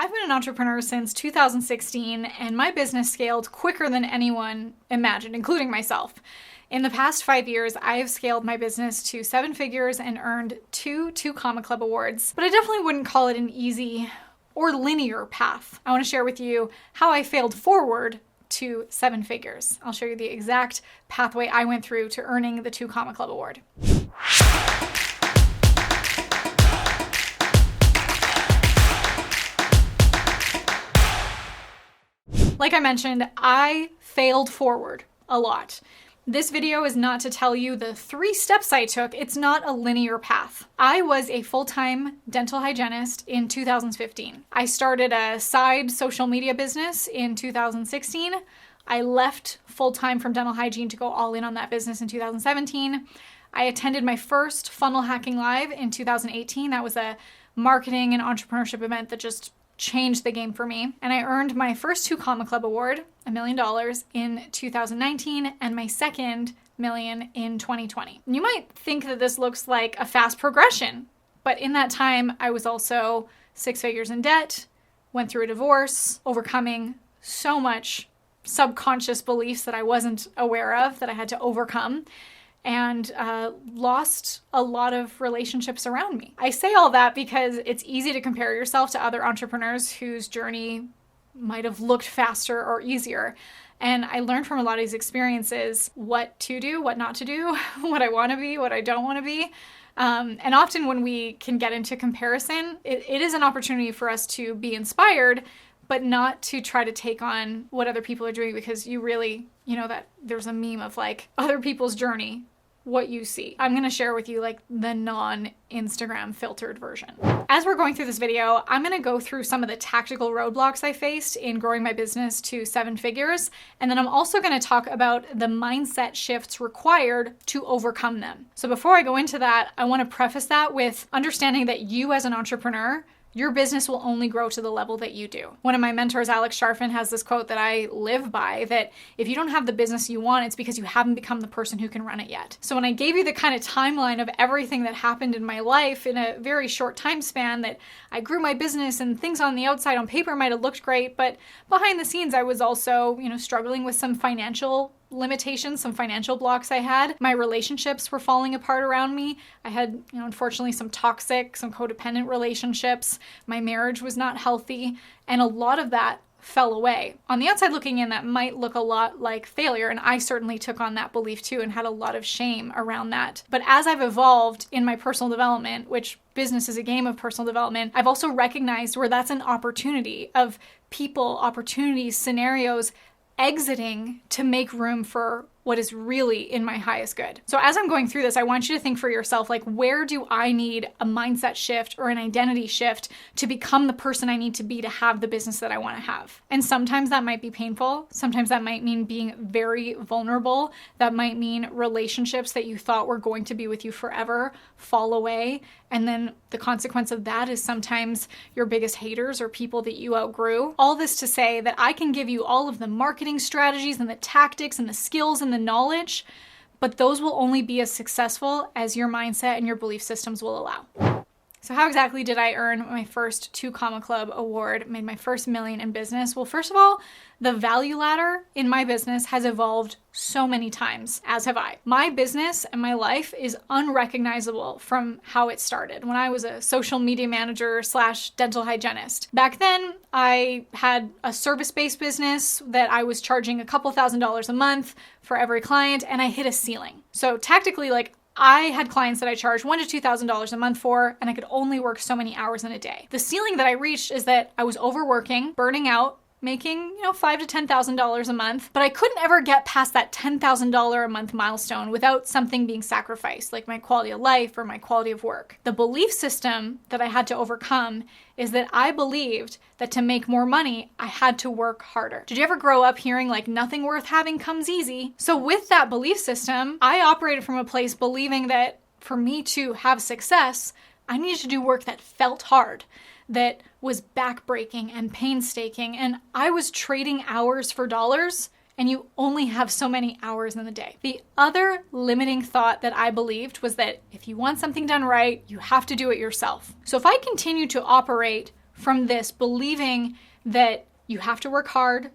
I've been an entrepreneur since 2016, and my business scaled quicker than anyone imagined, including myself. In the past 5 years, I have scaled my business to 7 figures and earned two Comma Club awards. But I definitely wouldn't call it an easy or linear path. I want to share with you how I failed forward to 7 figures. I'll show you the exact pathway I went through to earning the 2 Comma Club award. Like I mentioned, I failed forward a lot. This video is not to tell you the 3 steps I took. It's not a linear path. I was a full-time dental hygienist in 2015. I started a side social media business in 2016. I left full-time from dental hygiene to go all in on that business in 2017. I attended my first Funnel Hacking Live in 2018. That was a marketing and entrepreneurship event that just changed the game for me. And I earned my first 2 Comma Club award, $1 million, in 2019, and my second million in 2020. And you might think that this looks like a fast progression, but in that time, I was also 6 figures in debt, went through a divorce, overcoming so much subconscious beliefs that I wasn't aware of that I had to overcome, and lost a lot of relationships around me. I say all that because it's easy to compare yourself to other entrepreneurs whose journey might have looked faster or easier. And I learned from a lot of these experiences what to do, what not to do, what I want to be, what I don't want to be. And often when we can get into comparison, it is an opportunity for us to be inspired, but not to try to take on what other people are doing, because you really, that there's a meme of like other people's journey, what you see. I'm going to share with you like the non-Instagram filtered version. As we're going through this video, I'm going to go through some of the tactical roadblocks I faced in growing my business to 7 figures. And then I'm also going to talk about the mindset shifts required to overcome them. So before I go into that, I want to preface that with understanding that you as an entrepreneur, your business will only grow to the level that you do. One of my mentors, Alex Sharfin, has this quote that I live by, that if you don't have the business you want, it's because you haven't become the person who can run it yet. So when I gave you the kind of timeline of everything that happened in my life in a very short time span, that I grew my business and things on the outside on paper might have looked great, but behind the scenes I was also, struggling with some financial limitations, some financial blocks I had. My relationships were falling apart around me. I had, unfortunately, some toxic, some codependent relationships. My marriage was not healthy, and a lot of that fell away. On the outside looking in, that might look a lot like failure, and I certainly took on that belief too and had a lot of shame around that. But as I've evolved in my personal development, which business is a game of personal development, I've also recognized where that's an opportunity of people, opportunities, scenarios exiting to make room for what is really in my highest good. So as I'm going through this, I want you to think for yourself, like, where do I need a mindset shift or an identity shift to become the person I need to be to have the business that I want to have? And sometimes that might be painful. Sometimes that might mean being very vulnerable. That might mean relationships that you thought were going to be with you forever fall away. And then the consequence of that is sometimes your biggest haters or people that you outgrew. All this to say that I can give you all of the marketing strategies and the tactics and the skills and the knowledge, but those will only be as successful as your mindset and your belief systems will allow. So how exactly did I earn my first 2 Comma Club award, made my first million in business? Well, first of all, the value ladder in my business has evolved so many times, as have I. My business and my life is unrecognizable from how it started when I was a social media manager / dental hygienist. Back then, I had a service-based business that I was charging a couple $1,000s a month for every client, and I hit a ceiling. So tactically, I had clients that I charged $1,000 to $2,000 a month for, and I could only work so many hours in a day. The ceiling that I reached is that I was overworking, burning out, making, $5,000 to $10,000 a month, but I couldn't ever get past that $10,000 a month milestone without something being sacrificed, like my quality of life or my quality of work. The belief system that I had to overcome is that I believed that to make more money, I had to work harder. Did you ever grow up hearing like nothing worth having comes easy? So with that belief system, I operated from a place believing that for me to have success, I needed to do work that felt hard, that was backbreaking and painstaking, and I was trading hours for dollars, and you only have so many hours in the day. The other limiting thought that I believed was that if you want something done right, you have to do it yourself. So if I continue to operate from this, believing that you have to work hard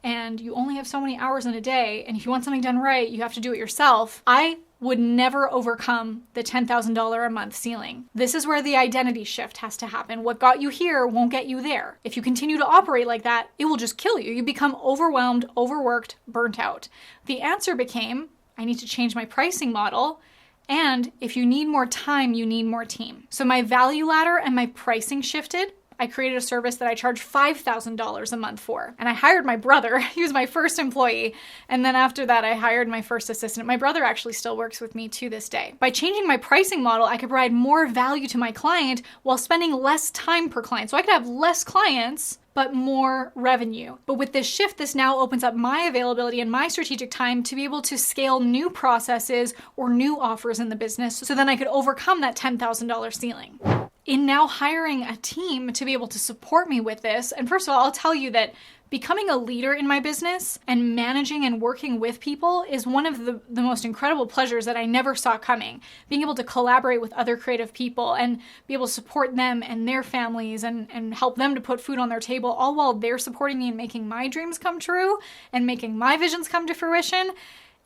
and you only have so many hours in a day, and if you want something done right, you have to do it yourself, I would never overcome the $10,000 a month ceiling. This is where the identity shift has to happen. What got you here won't get you there. If you continue to operate like that, it will just kill you. You become overwhelmed, overworked, burnt out. The answer became, I need to change my pricing model. And if you need more time, you need more team. So my value ladder and my pricing shifted. I created a service that I charge $5,000 a month for. And I hired my brother. He was my first employee. And then after that, I hired my first assistant. My brother actually still works with me to this day. By changing my pricing model, I could provide more value to my client while spending less time per client. So I could have less clients, but more revenue. But with this shift, this now opens up my availability and my strategic time to be able to scale new processes or new offers in the business, so then I could overcome that $10,000 ceiling. In now hiring a team to be able to support me with this, and first of all, I'll tell you that becoming a leader in my business and managing and working with people is one of the most incredible pleasures that I never saw coming. Being able to collaborate with other creative people and be able to support them and their families and help them to put food on their table, all while they're supporting me and making my dreams come true and making my visions come to fruition.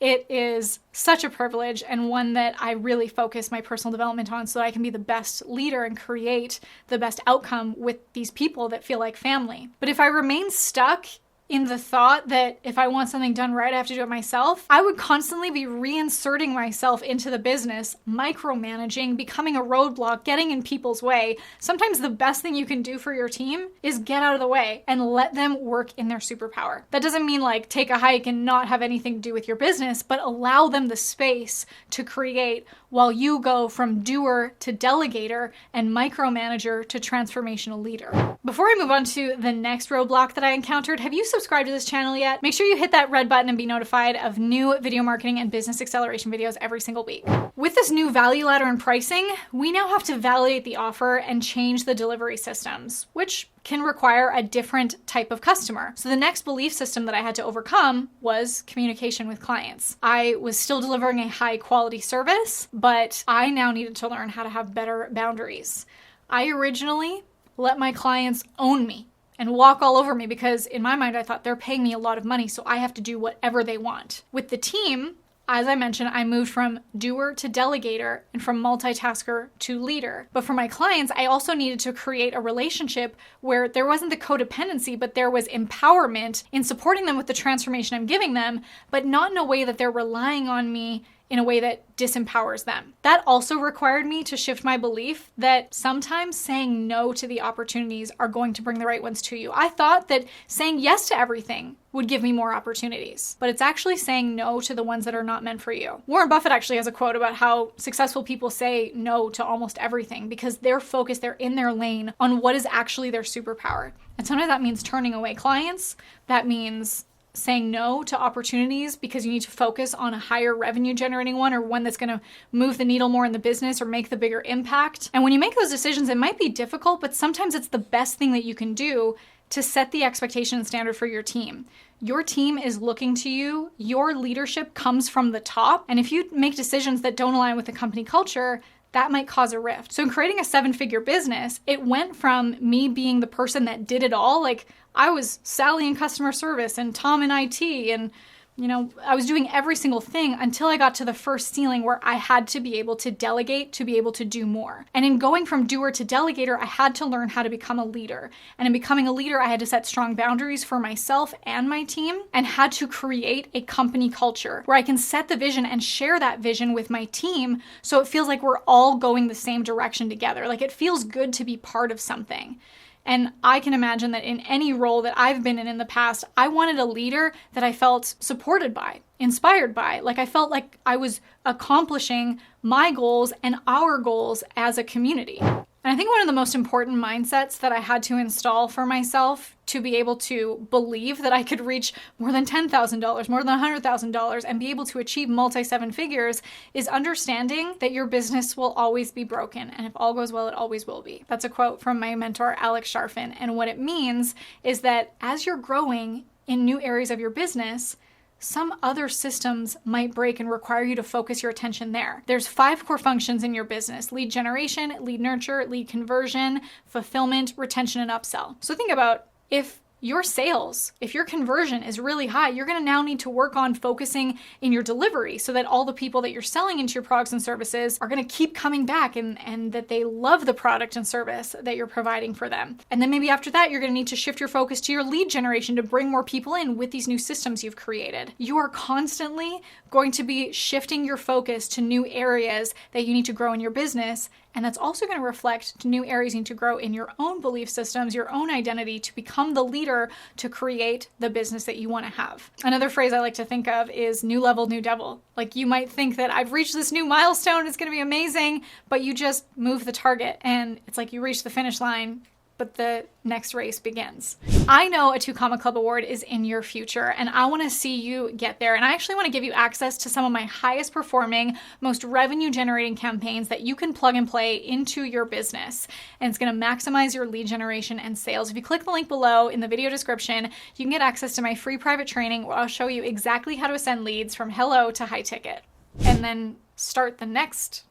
It is such a privilege, and one that I really focus my personal development on so that I can be the best leader and create the best outcome with these people that feel like family. But if I remain stuck in the thought that if I want something done right, I have to do it myself, I would constantly be reinserting myself into the business, micromanaging, becoming a roadblock, getting in people's way. Sometimes the best thing you can do for your team is get out of the way and let them work in their superpower. That doesn't mean like take a hike and not have anything to do with your business, but allow them the space to create while you go from doer to delegator and micromanager to transformational leader. Before I move on to the next roadblock that I encountered, have you subscribed to this channel yet? Make sure you hit that red button and be notified of new video marketing and business acceleration videos every single week. With this new value ladder and pricing, we now have to validate the offer and change the delivery systems, which can require a different type of customer. So the next belief system that I had to overcome was communication with clients. I was still delivering a high quality service, but I now needed to learn how to have better boundaries. I originally let my clients own me and walk all over me because in my mind, I thought they're paying me a lot of money, so I have to do whatever they want. With the team, as I mentioned, I moved from doer to delegator and from multitasker to leader. But for my clients, I also needed to create a relationship where there wasn't the codependency, but there was empowerment in supporting them with the transformation I'm giving them, but not in a way that they're relying on me in a way that disempowers them. That also required me to shift my belief that sometimes saying no to the opportunities are going to bring the right ones to you. I thought that saying yes to everything would give me more opportunities, but it's actually saying no to the ones that are not meant for you. Warren Buffett actually has a quote about how successful people say no to almost everything because they're focused, they're in their lane on what is actually their superpower. And sometimes that means turning away clients. That means saying no to opportunities because you need to focus on a higher revenue generating one or one that's going to move the needle more in the business or make the bigger impact. And when you make those decisions, it might be difficult, but sometimes it's the best thing that you can do to set the expectation and standard for your team. Your team is looking to you. Your leadership comes from the top. And if you make decisions that don't align with the company culture, that might cause a rift. So in creating a 7-figure business, it went from me being the person that did it all, like I was Sally in customer service and Tom in IT and I was doing every single thing until I got to the first ceiling where I had to be able to delegate to be able to do more. And in going from doer to delegator, I had to learn how to become a leader. And in becoming a leader, I had to set strong boundaries for myself and my team and had to create a company culture where I can set the vision and share that vision with my team so it feels like we're all going the same direction together. Like it feels good to be part of something. And I can imagine that in any role that I've been in the past, I wanted a leader that I felt supported by, inspired by. Like I felt like I was accomplishing my goals and our goals as a community. And I think one of the most important mindsets that I had to install for myself to be able to believe that I could reach more than $10,000, more than $100,000, and be able to achieve multi-7 figures is understanding that your business will always be broken. And if all goes well, it always will be. That's a quote from my mentor, Alex Sharfin. And what it means is that as you're growing in new areas of your business, some other systems might break and require you to focus your attention there. There's 5 core functions in your business: lead generation, lead nurture, lead conversion, fulfillment, retention, and upsell. So think about if your sales, if your conversion is really high, you're going to now need to work on focusing in your delivery so that all the people that you're selling into your products and services are going to keep coming back and that they love the product and service that you're providing for them. And then maybe after that, you're going to need to shift your focus to your lead generation to bring more people in with these new systems you've created. You are constantly going to be shifting your focus to new areas that you need to grow in your business. And that's also going to reflect to new areas you need to grow in your own belief systems, your own identity, to become the leader to create the business that you want to have. Another phrase I like to think of is new level, new devil. Like, you might think that I've reached this new milestone, it's going to be amazing, but you just move the target and it's like you reach the finish line, but the next race begins. I know a 2 Comma Club award is in your future, and I want to see you get there. And I actually want to give you access to some of my highest performing, most revenue generating campaigns that you can plug and play into your business. And it's going to maximize your lead generation and sales. If you click the link below in the video description, you can get access to my free private training where I'll show you exactly how to ascend leads from hello to high ticket, and then start the next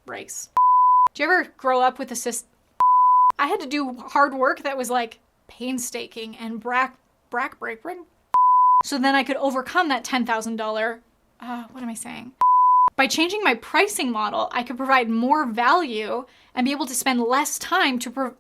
race. Do you ever grow up with a system? I had to do hard work that was like painstaking and backbreaking. So then I could overcome that $10,000. What am I saying? By changing my pricing model, I could provide more value and be able to spend less time to